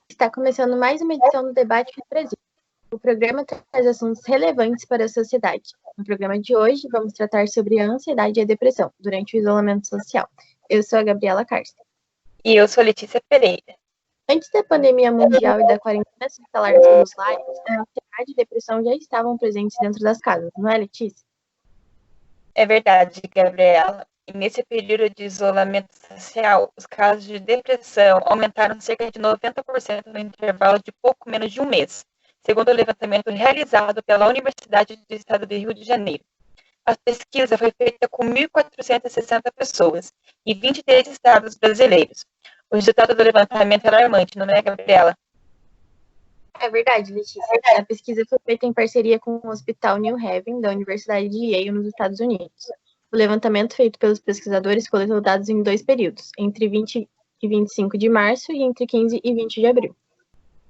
Está começando mais uma edição do Debate no Brasil. O programa traz assuntos relevantes para a sociedade. No programa de hoje, vamos tratar sobre a ansiedade e a depressão durante o isolamento social. Eu sou a Gabriela Carsten. E eu sou Letícia Pereira. Antes da pandemia mundial e da quarentena se instalar nos lares, a ansiedade e a depressão já estavam presentes dentro das casas, não é, Letícia? É verdade, Gabriela. E nesse período de isolamento social, os casos de depressão aumentaram cerca de 90% no intervalo de pouco menos de um mês, segundo o levantamento realizado pela Universidade do Estado do Rio de Janeiro. A pesquisa foi feita com 1.460 pessoas e 23 estados brasileiros. O resultado do levantamento é alarmante, não é, Gabriela? É verdade, Letícia. A pesquisa foi feita em parceria com o Hospital New Haven, da Universidade de Yale, nos Estados Unidos. O levantamento feito pelos pesquisadores coletou dados em 2 períodos, entre 20 e 25 de março e entre 15 e 20 de abril.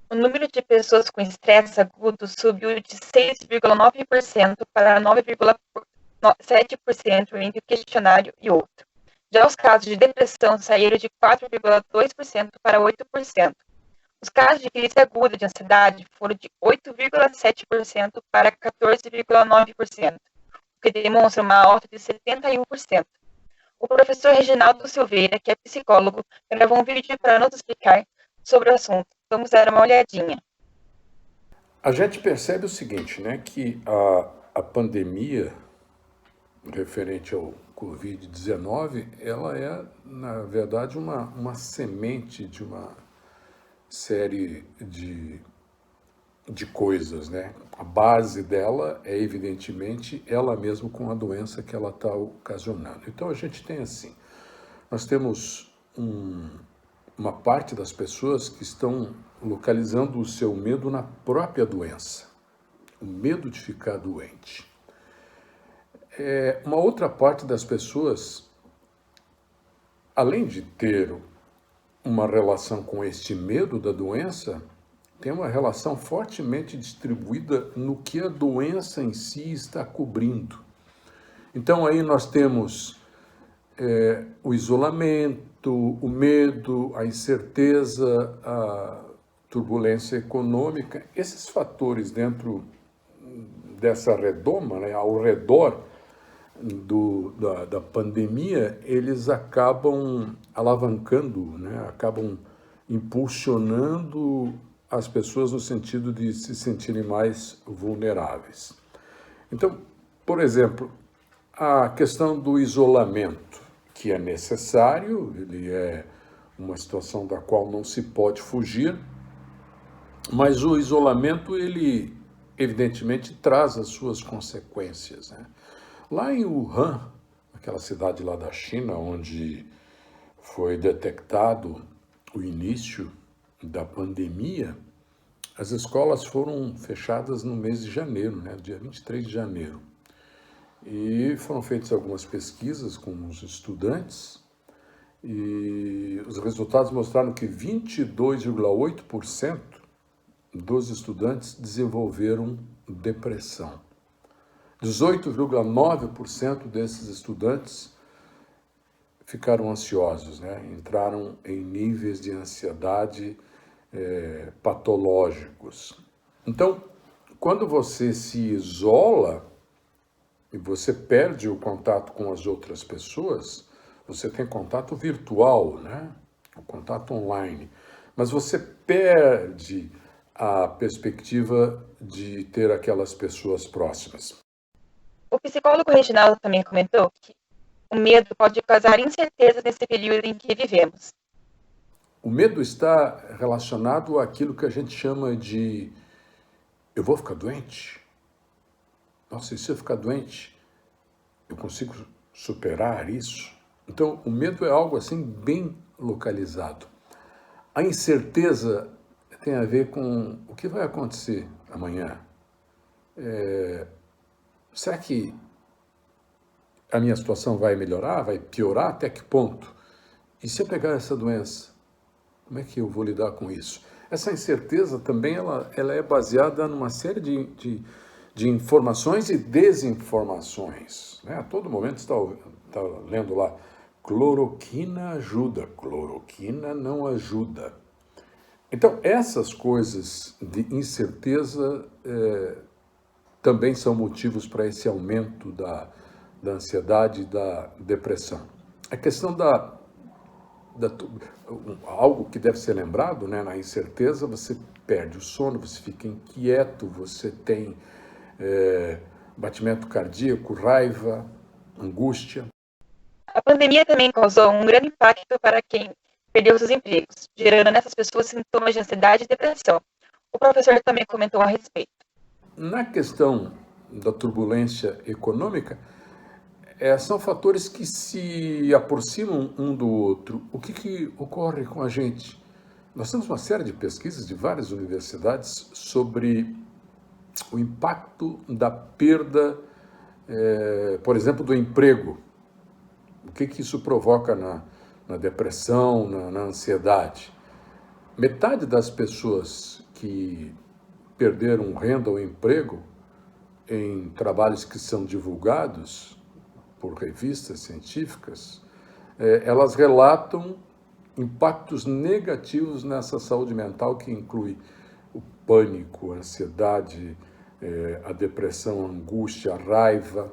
O número de pessoas com estresse agudo subiu de 6,9% para 9,7% entre o questionário e outro. Já os casos de depressão saíram de 4,2% para 8%. Os casos de crise aguda de ansiedade foram de 8,7% para 14,9%, o que demonstra uma alta de 71%. O professor Reginaldo Silveira, que é psicólogo, gravou um vídeo para nos explicar sobre o assunto. Vamos dar uma olhadinha. A gente percebe o seguinte, né, que a pandemia referente ao Covid-19, ela é, na verdade, uma semente de uma série de coisas, né? A base dela é, evidentemente, ela mesma com a doença que ela está ocasionando. Então, a gente tem assim, nós temos uma parte das pessoas que estão localizando o seu medo na própria doença, o medo de ficar doente. Uma outra parte das pessoas, além de ter uma relação com este medo da doença, tem uma relação fortemente distribuída no que a doença em si está cobrindo. Então aí nós temos o isolamento, o medo, a incerteza, a turbulência econômica, esses fatores dentro dessa redoma, né, ao redor da pandemia, eles acabam alavancando, né, acabam impulsionando as pessoas no sentido de se sentirem mais vulneráveis. Então, por exemplo, a questão do isolamento, que é necessário, ele é uma situação da qual não se pode fugir, mas o isolamento, ele evidentemente traz as suas consequências, né? Lá em Wuhan, aquela cidade lá da China, onde foi detectado o início da pandemia, as escolas foram fechadas no mês de janeiro, né, dia 23 de janeiro. E foram feitas algumas pesquisas com os estudantes e os resultados mostraram que 22,8% dos estudantes desenvolveram depressão. 18,9% desses estudantes ficaram ansiosos, né? Entraram em níveis de ansiedade patológicos. Então, quando você se isola e você perde o contato com as outras pessoas, você tem contato virtual, né? O contato online, mas você perde a perspectiva de ter aquelas pessoas próximas. O psicólogo Reginaldo também comentou que o medo pode causar incerteza nesse período em que vivemos. O medo está relacionado àquilo que a gente chama de eu vou ficar doente? Nossa, e se eu ficar doente, eu consigo superar isso? Então, o medo é algo assim bem localizado. A incerteza tem a ver com o que vai acontecer amanhã. Será que a minha situação vai melhorar, vai piorar? Até que ponto? E se eu pegar essa doença, como é que eu vou lidar com isso? Essa incerteza também ela é baseada numa série de informações e desinformações, né? A todo momento está lendo lá, cloroquina ajuda, cloroquina não ajuda. Então, essas coisas de incerteza também são motivos para esse aumento da ansiedade e da depressão. A questão algo que deve ser lembrado, né, na incerteza, você perde o sono, você fica inquieto, você tem batimento cardíaco, raiva, angústia. A pandemia também causou um grande impacto para quem perdeu seus empregos, gerando nessas pessoas sintomas de ansiedade e depressão. O professor também comentou a respeito. Na questão da turbulência econômica, são fatores que se aproximam um do outro. O que ocorre com a gente? Nós temos uma série de pesquisas de várias universidades sobre o impacto da perda, por exemplo, do emprego. O que isso provoca na depressão, na ansiedade? Metade das pessoas que perderam renda ou emprego em trabalhos que são divulgados por revistas científicas, elas relatam impactos negativos nessa saúde mental, que inclui o pânico, a ansiedade, a depressão, a angústia, a raiva.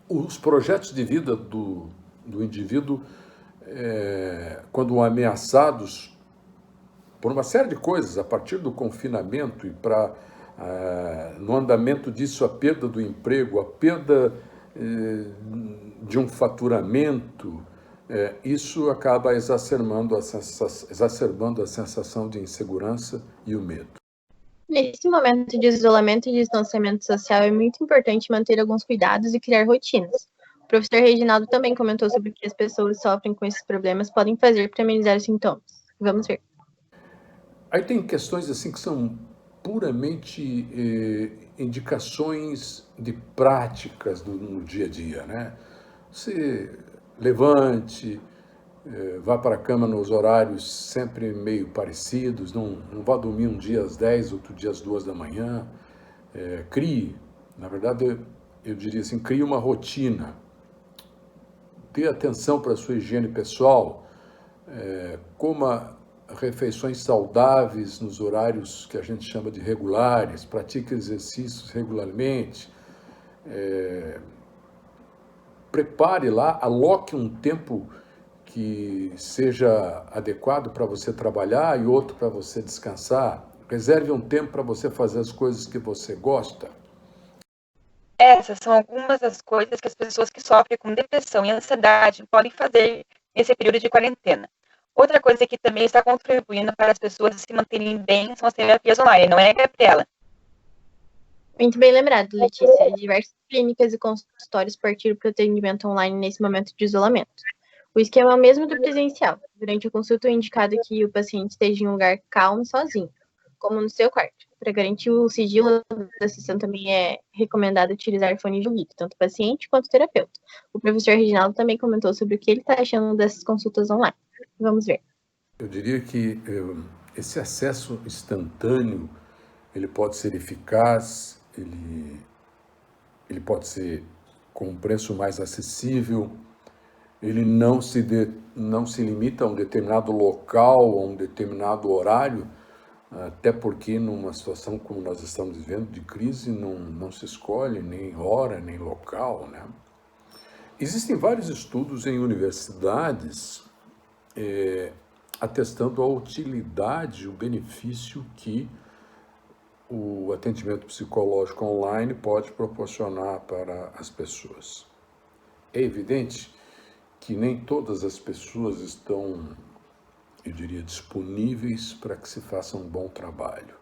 Os projetos de vida do indivíduo, quando ameaçados por uma série de coisas, a partir do confinamento e no andamento disso, a perda do emprego, a perda de um faturamento, isso acaba exacerbando a sensação de insegurança e o medo. Nesse momento de isolamento e distanciamento social, é muito importante manter alguns cuidados e criar rotinas. O professor Reginaldo também comentou sobre o que as pessoas que sofrem com esses problemas podem fazer para amenizar os sintomas. Vamos ver. Aí tem questões assim que são puramente indicações de práticas no dia a dia, né? Você levante, vá para a cama nos horários sempre meio parecidos, não vá dormir um dia às 10, outro dia às 2 da manhã. Crie, na verdade, eu diria assim, crie uma rotina. Dê atenção para a sua higiene pessoal, coma refeições saudáveis nos horários que a gente chama de regulares, pratique exercícios regularmente, prepare lá, aloque um tempo que seja adequado para você trabalhar e outro para você descansar. Reserve um tempo para você fazer as coisas que você gosta. Essas são algumas das coisas que as pessoas que sofrem com depressão e ansiedade podem fazer nesse período de quarentena. Outra coisa que também está contribuindo para as pessoas se manterem bem são as terapias online, não é, Gabriela? Muito bem lembrado, Letícia. Diversas clínicas e consultórios partiram para o atendimento online nesse momento de isolamento. O esquema é o mesmo do presencial. Durante a consulta é indicado que o paciente esteja em um lugar calmo e sozinho, como no seu quarto. Para garantir o sigilo da sessão, também é recomendado utilizar fone de ouvido, tanto paciente quanto terapeuta. O professor Reginaldo também comentou sobre o que ele está achando dessas consultas online. Vamos ver. Eu diria que esse acesso instantâneo, ele pode ser eficaz, ele pode ser com um preço mais acessível, ele não se limita a um determinado local, a um determinado horário, até porque numa situação como nós estamos vivendo, de crise, não se escolhe nem hora, nem local, né? Existem vários estudos em universidades atestando a utilidade, o benefício que o atendimento psicológico online pode proporcionar para as pessoas. É evidente que nem todas as pessoas estão, eu diria, disponíveis para que se faça um bom trabalho.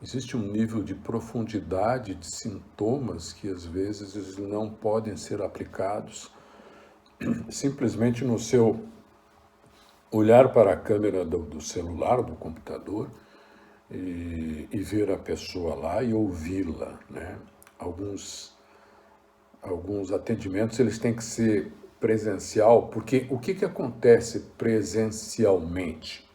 Existe um nível de profundidade de sintomas que às vezes eles não podem ser aplicados simplesmente no seu olhar para a câmera do celular, do computador, e ver a pessoa lá e ouvi-la, né? Alguns atendimentos eles têm que ser presencial, porque o que acontece presencialmente?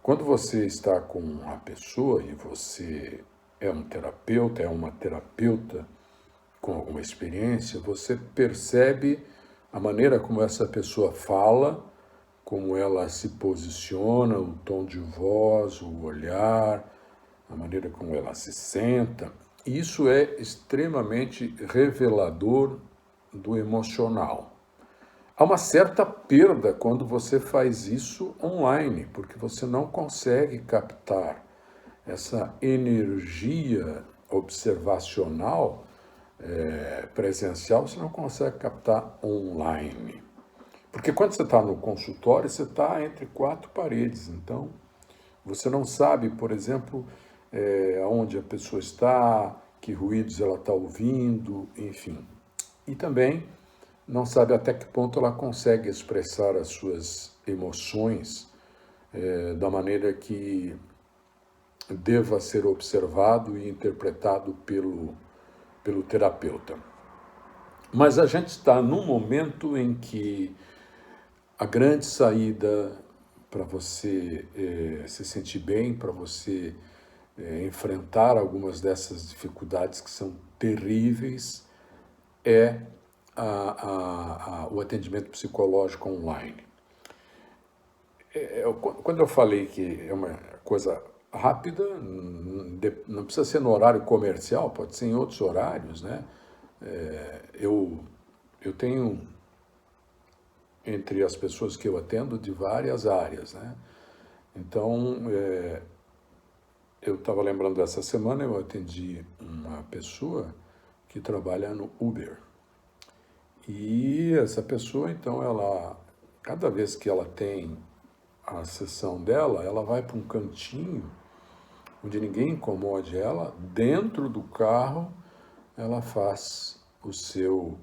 Quando você está com a pessoa e você é um terapeuta, é uma terapeuta com alguma experiência, você percebe a maneira como essa pessoa fala, como ela se posiciona, o tom de voz, o olhar, a maneira como ela se senta. Isso é extremamente revelador do emocional. Há uma certa perda quando você faz isso online, porque você não consegue captar essa energia observacional presencial, você não consegue captar online. Porque quando você está no consultório, você está entre quatro paredes, então você não sabe, por exemplo, onde a pessoa está, que ruídos ela está ouvindo, enfim. E também não sabe até que ponto ela consegue expressar as suas emoções da maneira que deva ser observado e interpretado pelo terapeuta. Mas a gente está num momento em que a grande saída para você se sentir bem, para você enfrentar algumas dessas dificuldades que são terríveis, é o atendimento psicológico online. Quando eu falei que é uma coisa rápida, não precisa ser no horário comercial, pode ser em outros horários, né? Eu tenho, entre as pessoas que eu atendo, de várias áreas, né? Então, eu estava lembrando dessa semana, eu atendi uma pessoa que trabalha no Uber. E essa pessoa, então, cada vez que ela tem a sessão dela, ela vai para um cantinho onde ninguém incomode ela, dentro do carro ela faz o seu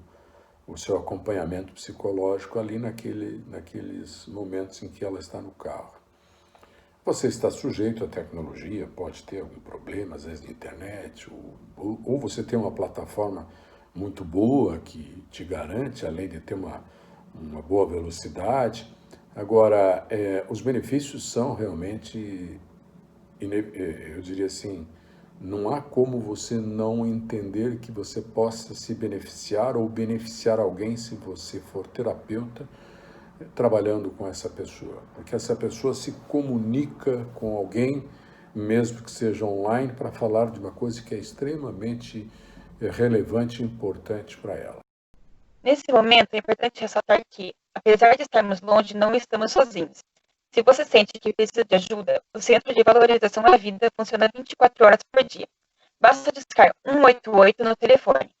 acompanhamento psicológico ali naqueles momentos em que ela está no carro. Você está sujeito à tecnologia, pode ter algum problema, às vezes, de internet, ou você tem uma plataforma muito boa que te garante, além de ter uma boa velocidade. Agora, os benefícios são realmente, eu diria assim, não há como você não entender que você possa se beneficiar ou beneficiar alguém se você for terapeuta trabalhando com essa pessoa. Porque essa pessoa se comunica com alguém, mesmo que seja online, para falar de uma coisa que é extremamente relevante e importante para ela. Nesse momento, é importante ressaltar que, apesar de estarmos longe, não estamos sozinhos. Se você sente que precisa de ajuda, o Centro de Valorização à Vida funciona 24 horas por dia. Basta discar 188 no telefone.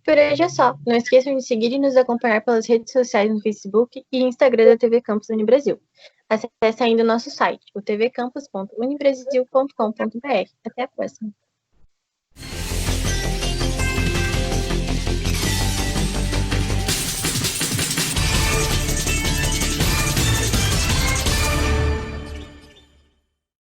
Por hoje é só. Não esqueçam de seguir e nos acompanhar pelas redes sociais no Facebook e Instagram da TV Campus Unibrasil. Acesse ainda o nosso site, o tvcampus.unibrasil.com.br. Até a próxima!